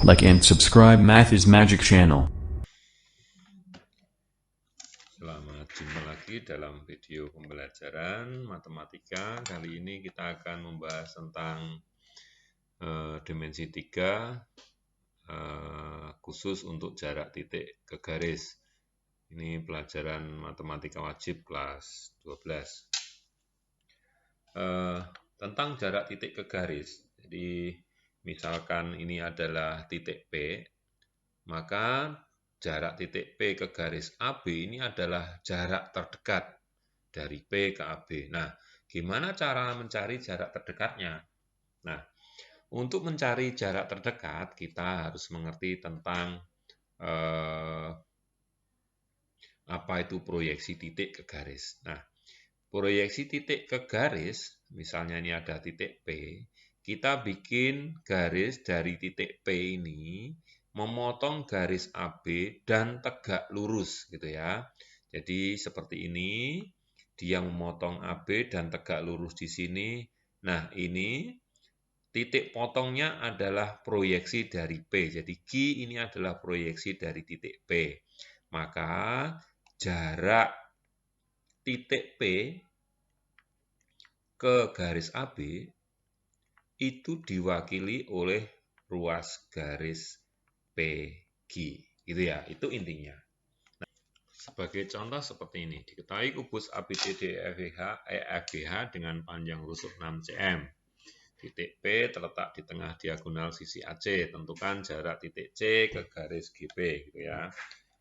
Like and subscribe Math is Magic channel. Selamat jumpa lagi dalam video pembelajaran matematika. Kali ini kita akan membahas tentang dimensi 3 khusus untuk jarak titik ke garis. Ini pelajaran matematika wajib kelas 12. Tentang jarak titik ke garis. Jadi misalkan ini adalah titik P, maka jarak titik P ke garis AB ini adalah jarak terdekat dari P ke AB. Nah, gimana cara mencari jarak terdekatnya? Nah, untuk mencari jarak terdekat, kita harus mengerti tentang apa itu proyeksi titik ke garis. Nah, proyeksi titik ke garis, misalnya ini ada titik P, kita bikin garis dari titik P ini memotong garis AB dan tegak lurus gitu ya. Jadi seperti ini, dia memotong AB dan tegak lurus di sini. Nah, ini titik potongnya adalah proyeksi dari P. Jadi Q ini adalah proyeksi dari titik P. Maka jarak titik P ke garis AB itu diwakili oleh ruas garis PG. Gitu ya, itu intinya. Nah, sebagai contoh seperti ini, diketahui kubus ABCDEFGH dengan panjang rusuk 6 cm. Titik P terletak di tengah diagonal sisi AC. Tentukan jarak titik C ke garis GB. Gitu ya.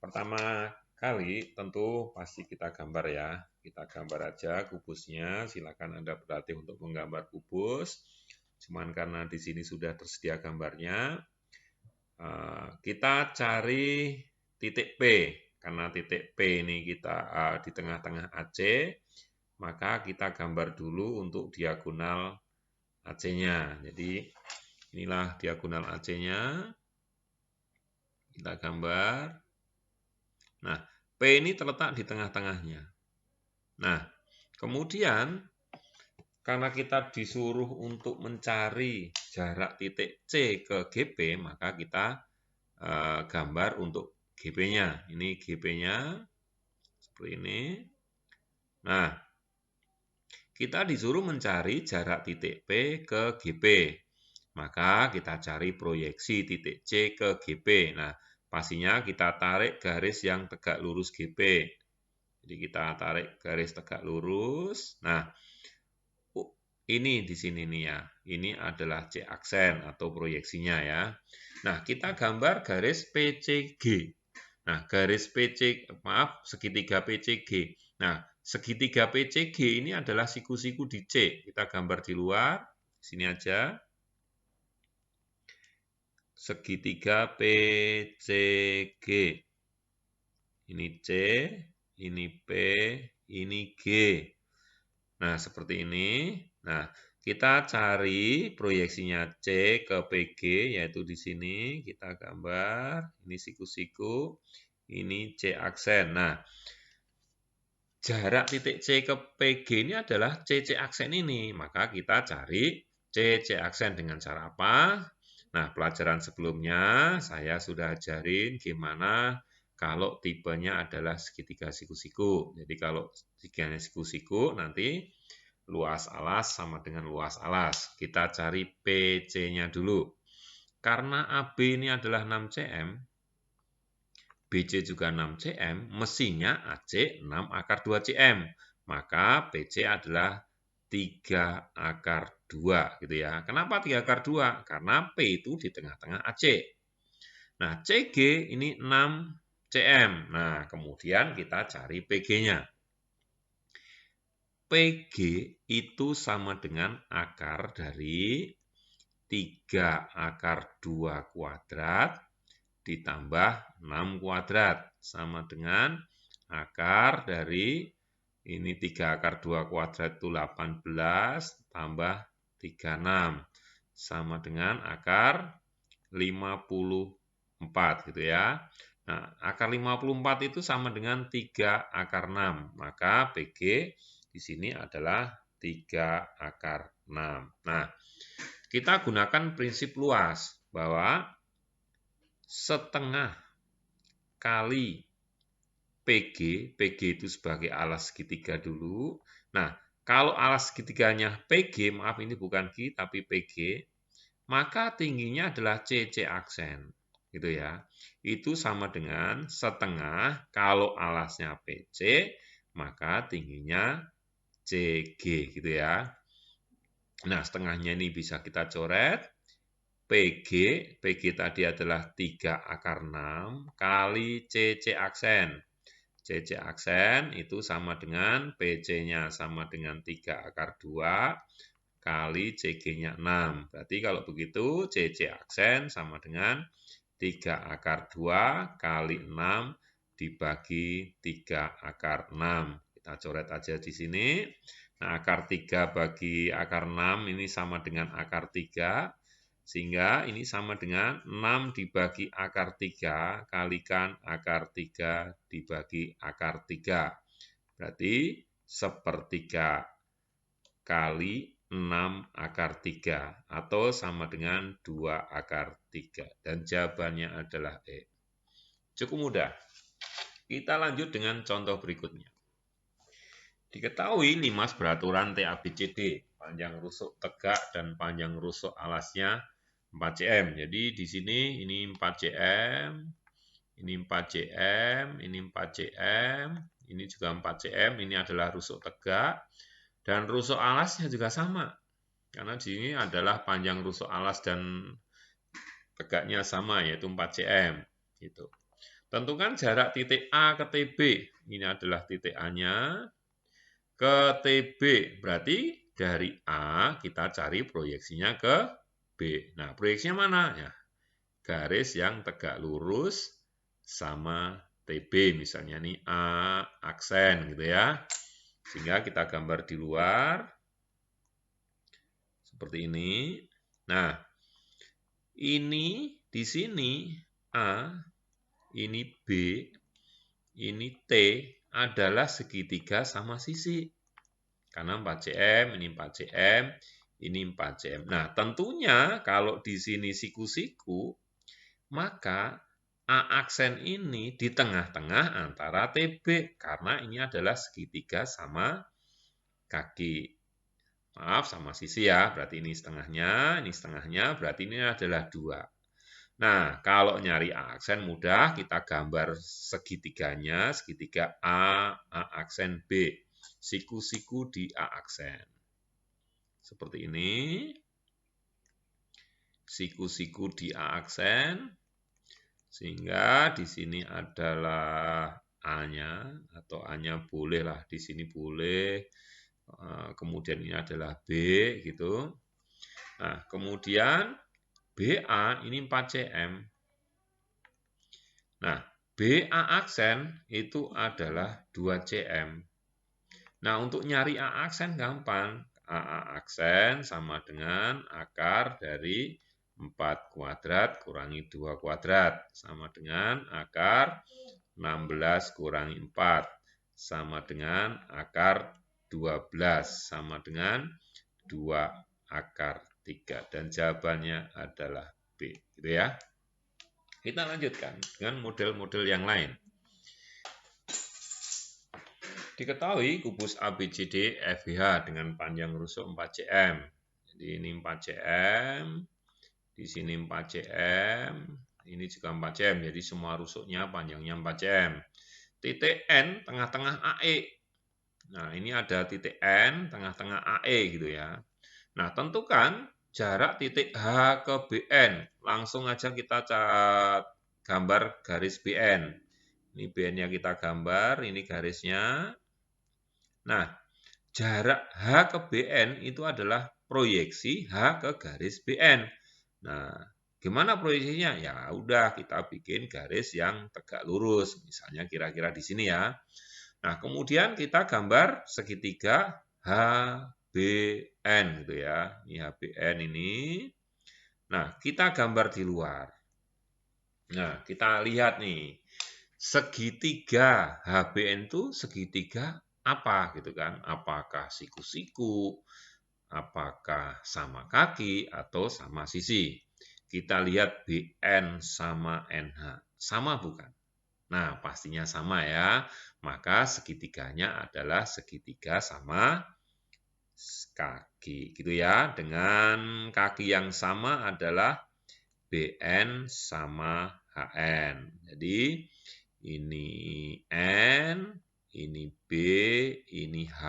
Pertama kali tentu pasti kita gambar ya. Kita gambar aja kubusnya. Silakan Anda berlatih untuk menggambar kubus. Cuman karena di sini sudah tersedia gambarnya, kita cari titik P. Karena titik P ini kita di tengah-tengah AC, maka kita gambar dulu untuk diagonal AC-nya. Jadi inilah diagonal AC-nya. Kita gambar. Nah, P ini terletak di tengah-tengahnya. Nah, kemudian karena kita disuruh untuk mencari jarak titik C ke GP, maka kita gambar untuk GP-nya. Ini GP-nya seperti ini. Nah, kita disuruh mencari jarak titik P ke GP. Maka kita cari proyeksi titik C ke GP. Nah, pastinya kita tarik garis yang tegak lurus GP. Jadi kita tarik garis tegak lurus. Nah, ini di sini nih ya. Ini adalah C aksen atau proyeksinya ya. Nah, kita gambar garis PCG. Nah, garis segitiga PCG. Nah, segitiga PCG ini adalah siku-siku di C. Kita gambar di luar. Sini aja. Segitiga PCG. Ini C, ini P, ini G. Nah, seperti ini. Nah, kita cari proyeksinya C ke PG, yaitu di sini. Kita gambar. Ini siku-siku. Ini C aksen. Nah, jarak titik C ke PG ini adalah CC aksen ini. Maka kita cari CC aksen dengan cara apa? Nah, pelajaran sebelumnya saya sudah ajarin gimana kalau tipenya adalah segitiga siku-siku. Jadi kalau segitiganya siku-siku nanti luas alas sama dengan luas alas. Kita cari PC-nya dulu. Karena AB ini adalah 6 cm, BC juga 6 cm, mestinya AC 6 akar 2 cm. Maka PC adalah 3 akar 2 gitu ya. Kenapa 3 akar 2? Karena P itu di tengah-tengah AC. Nah, CG ini 6 cm. Nah, kemudian kita cari PG-nya. PG itu sama dengan akar dari 3 akar 2 kuadrat ditambah 6 kuadrat. Sama dengan akar dari ini 3 akar 2 kuadrat itu 18 tambah 36. Sama dengan akar 54 gitu ya. Nah, akar 54 itu sama dengan 3 akar 6. Maka PG di sini adalah 3 akar 6. Nah, kita gunakan prinsip luas bahwa setengah kali PG, PG itu sebagai alas segitiga dulu. Nah, kalau alas segitiganya PG, maaf ini bukan Q tapi PG, maka tingginya adalah CC aksen. Gitu ya. Itu sama dengan setengah kalau alasnya PC, maka tingginya CG gitu ya. Nah, setengahnya ini bisa kita coret. PG, PG tadi adalah 3 akar 6 kali CC aksen. CC aksen itu sama dengan PC-nya sama dengan 3 akar 2 kali CG-nya 6. Berarti kalau begitu CC aksen sama dengan 3 akar 2 kali 6 dibagi 3 akar 6. Kita coret aja di sini. Nah, akar 3 bagi akar 6 ini sama dengan akar 3. Sehingga ini sama dengan 6 dibagi akar 3 kalikan akar 3 dibagi akar 3. Berarti sepertiga kali 6 akar 3 atau sama dengan 2 akar 3. Dan jawabannya adalah E. Cukup mudah. Kita lanjut dengan contoh berikutnya. Diketahui limas beraturan TABCD, panjang rusuk tegak dan panjang rusuk alasnya 4 cm. Jadi di sini ini 4 cm, ini 4 cm, ini 4 cm, ini juga 4 cm, ini adalah rusuk tegak. Dan rusuk alasnya juga sama. Karena di sini adalah panjang rusuk alas dan tegaknya sama, yaitu 4 cm. Gitu. Tentukan jarak titik A ke TB. Ini adalah titik A-nya. Ke TB, berarti dari A kita cari proyeksinya ke B. Nah, proyeksinya mana? Ya, garis yang tegak lurus sama TB. Misalnya nih A aksen gitu ya. Sehingga kita gambar di luar. Seperti ini. Nah, ini di sini A, ini B, ini T adalah segitiga sama sisi. Karena 4 cm, ini 4 cm, ini 4 cm. Nah, tentunya kalau di sini siku-siku, maka A aksen ini di tengah-tengah antara TB. Karena ini adalah segitiga sama kaki. Maaf, sama sisi ya. Berarti ini setengahnya, berarti ini adalah 2. Nah, kalau nyari A aksen mudah, kita gambar segitiganya, segitiga A aksen B. Siku-siku di A aksen. Seperti ini. Siku-siku di A aksen. Sehingga di sini adalah A-nya, atau A-nya bolehlah, di sini boleh. Kemudian ini adalah B, gitu. Nah, kemudian BA ini 4 cm. Nah, BA aksen itu adalah 2 cm. Nah, untuk nyari A aksen gampang. A aksen sama dengan akar dari 4 kuadrat kurangi 2 kuadrat. Sama dengan akar 16 kurangi 4. Sama dengan akar 12. Sama dengan 2 akar 3. Dan jawabannya adalah B. Gitu ya. Kita lanjutkan dengan model-model yang lain. Diketahui kubus ABCD FBH dengan panjang rusuk 4 cm. Jadi ini 4 cm, di sini 4 cm, ini juga 4 cm. Jadi semua rusuknya panjangnya 4 cm. Titik N tengah-tengah AE. Nah, ini ada titik N tengah-tengah AE gitu ya. Nah, tentukan jarak titik H ke BN. Langsung aja kita gambar garis BN. Ini BN-nya kita gambar, ini garisnya. Nah, jarak H ke BN itu adalah proyeksi H ke garis BN. Nah, gimana proyeksinya? Ya udah kita bikin garis yang tegak lurus. Misalnya kira-kira di sini ya. Nah, kemudian kita gambar segitiga HBN gitu ya. Ini HBN ini. Nah, kita gambar di luar. Nah, kita lihat nih. Segitiga HBN itu segitiga apa gitu kan? Apakah siku-siku, apakah sama kaki atau sama sisi? kita lihat BN sama NH. Sama bukan? Nah, pastinya sama ya. Maka segitiganya adalah segitiga sama kaki. Gitu ya. Dengan kaki yang sama adalah BN sama HN. Jadi, ini N, ini B, ini H.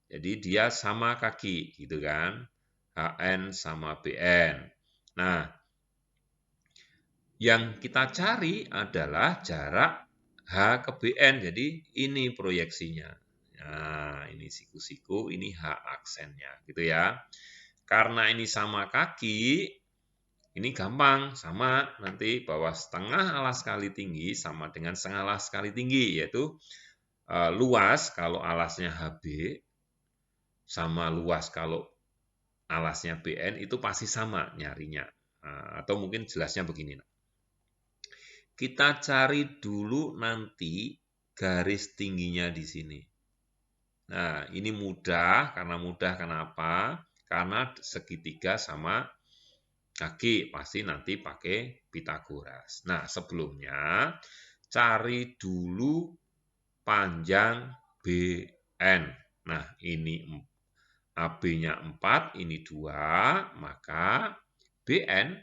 Jadi dia sama kaki, gitu kan. HN sama BN. Nah, yang kita cari adalah jarak H ke BN. Jadi ini proyeksinya. Nah, ini siku-siku, ini H aksennya, gitu ya. Karena ini sama kaki, ini gampang, sama nanti bahwa setengah alas kali tinggi sama dengan setengah alas kali tinggi, yaitu luas kalau alasnya HB sama luas kalau alasnya BN itu pasti sama nyarinya. Atau mungkin jelasnya begini. Kita cari dulu nanti garis tingginya di sini. Nah, ini mudah, karena mudah kenapa? Karena segitiga sama kaki, pasti nanti pakai Pitagoras. Nah, sebelumnya cari dulu panjang BN. Nah, ini AB-nya 4, ini 2, maka BN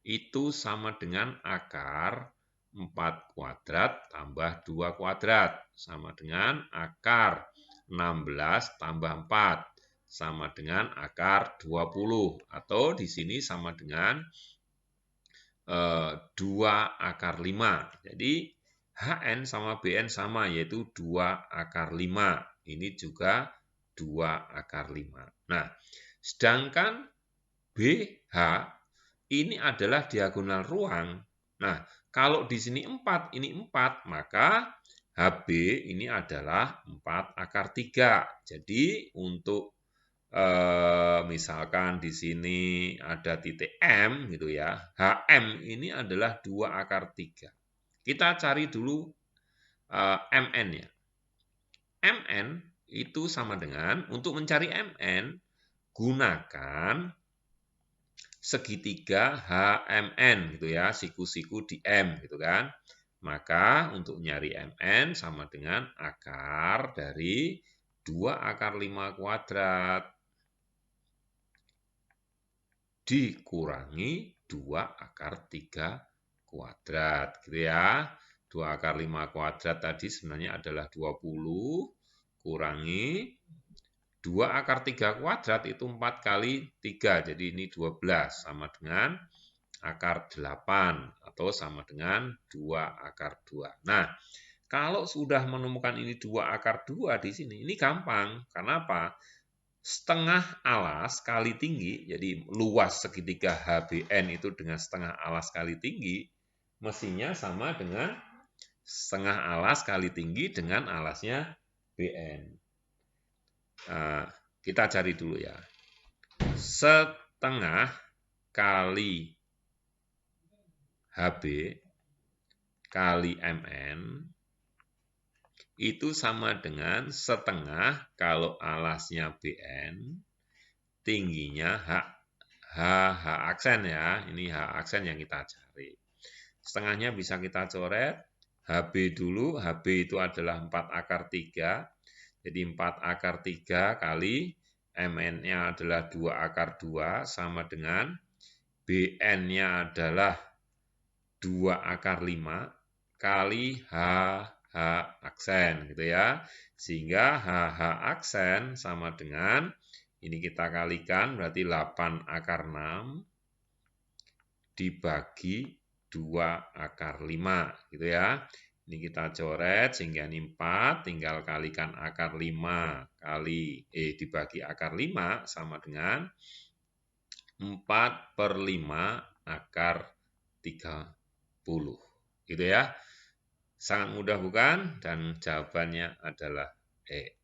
itu sama dengan akar 4 kuadrat tambah 2 kuadrat. Sama dengan akar 16 tambah 4. Sama dengan akar 20. Atau di sini sama dengan 2 akar 5. Jadi HN sama BN sama, yaitu 2 akar 5. Ini juga 2 akar 5. Nah, sedangkan BH ini adalah diagonal ruang. Nah, kalau di sini 4, ini 4, maka HB ini adalah 4 akar 3. Jadi, untuk misalkan di sini ada titik M, gitu ya, HM ini adalah 2 akar 3. Kita cari dulu MN ya. MN itu sama dengan, untuk mencari MN, gunakan segitiga HMN gitu ya, siku-siku di M gitu kan. Maka untuk nyari MN sama dengan akar dari 2 akar 5 kuadrat dikurangi 2 akar 3 kuadrat gitu ya. 2 akar 5 kuadrat tadi sebenarnya adalah 20 kurangi 2 akar 3 kuadrat itu 4 kali 3, jadi ini 12, sama dengan akar 8, atau sama dengan 2 akar 2. Nah, kalau sudah menemukan ini 2 akar 2 di sini, ini gampang. Karena apa? Setengah alas kali tinggi, jadi luas segitiga HBN itu dengan setengah alas kali tinggi, mestinya sama dengan setengah alas kali tinggi dengan alasnya BN. Kita cari dulu ya. Setengah kali HB kali MN itu sama dengan setengah kalau alasnya BN, tingginya H aksen ya. Ini H aksen yang kita cari. Setengahnya bisa kita coret. HB dulu, HB itu adalah 4 akar 3. Jadi 4 akar 3 kali MN-nya adalah 2 akar 2 sama dengan BN-nya adalah 2 akar 5 kali H aksen gitu ya. Sehingga H aksen sama dengan, ini kita kalikan berarti 8 akar 6 dibagi 2 akar 5 gitu ya. Ini kita coret sehingga ini 4, tinggal kalikan akar 5 kali dibagi akar 5 sama dengan 4/5 akar 30. Gitu ya. Sangat mudah bukan? Dan jawabannya adalah E.